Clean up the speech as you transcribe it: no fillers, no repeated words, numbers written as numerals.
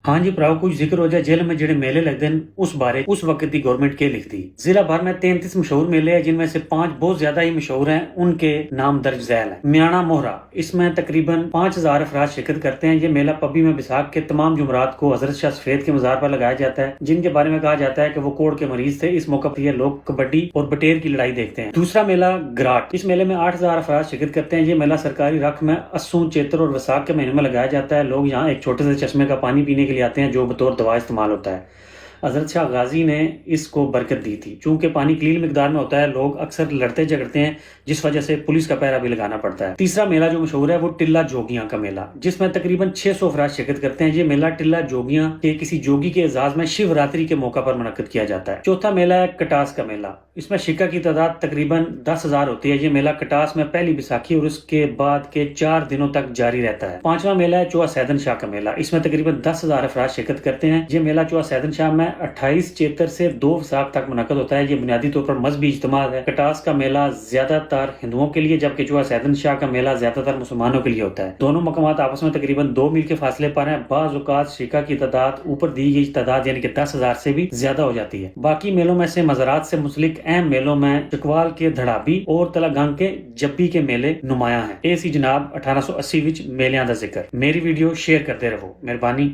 ہاں جی پراؤ کچھ ذکر ہو جائے جیل میں جڑے میلے لگتے ہیں اس بارے اس وقت کی گورنمنٹ کے لکھ دی۔ ضلع بھر میں 33 مشہور میلے ہیں جن میں سے 5 بہت زیادہ ہی مشہور ہیں، ان کے نام درج ذیل ہیں۔ میانہ موہرا، اس میں تقریباً 5000 افراد شرکت کرتے ہیں۔ یہ میلہ پبی میں بیساکھ کے تمام جمعرات کو حضرت شاہ سفید کے مزار پر لگایا جاتا ہے، جن کے بارے میں کہا جاتا ہے کہ وہ کوڑ کے مریض تھے۔ اس موقع پر یہ لوگ کبڈی اور بٹیر کی لڑائی دیکھتے ہیں۔ دوسرا میلہ گراٹ، اس میلے میں 8000 افراد شرکت کرتے ہیں۔ یہ میلہ سرکاری رقم میں اسوں، چیتر اور وساخ کے مہینے میں لگایا جاتا ہے۔ لوگ یہاں ایک چھوٹے سے چشمے کا پانی پینے کے لیے آتے ہیں جو بطور دوا استعمال ہوتا ہے۔ حضرت شاہ غازی نے اس کو برکت دی تھی۔ چونکہ پانی قلیل مقدار میں ہوتا ہے، لوگ اکثر لڑتے جھگڑتے ہیں، جس وجہ سے پولیس کا پہرا بھی لگانا پڑتا ہے۔ تیسرا میلہ جو مشہور ہے وہ ٹلہ جوگیاں کا میلہ، جس میں تقریباً 600 افراد شرکت کرتے ہیں۔ یہ میلہ ٹلہ جوگیاں کے کسی جوگی کے اعزاز میں شیو راتری کے موقع پر منعقد کیا جاتا ہے۔ چوتھا میلہ ہے کٹاس کا میلہ، اس میں شرکا کی تعداد تقریباً 10,000 ہوتی ہے۔ یہ میلہ کٹاس میں پہلی بیساکھی اور اس کے بعد کے 4 دنوں تک جاری رہتا ہے۔ پانچواں میلہ ہے چوہا سیدن شاہ کا میلہ، اس میں تقریباً 10,000 افراد شرکت کرتے ہیں۔ یہ میلہ چوہا سیدن شاہ میں 28 چیتر سے 2 وساخ تک منعقد ہوتا ہے۔ یہ بنیادی طور پر مذہبی اجتماع ہے۔ کٹاس کا میلہ زیادہ تر ہندوؤں کے لیے، جبکہ چوہا سیدن شاہ کا میلہ زیادہ تر مسلمانوں کے لیے ہوتا ہے۔ دونوں مقامات آپس میں تقریباً 2 میل کے فاصلے پر ہیں۔ بعض اوقات شرکا کی تعداد اوپر دی گئی تعداد یعنی کہ 10,000 سے بھی زیادہ ہو جاتی ہے۔ باقی میلوں میں سے مزارات سے منسلک اہم میلوں میں چکوال کے دھڑابی اور تلا گنگ کے جبی کے میلے نمایاں ہیں۔ اے سی جناب 1880 وچ میلیاں دا ذکر۔ میری ویڈیو شیئر کرتے رہو، مہربانی۔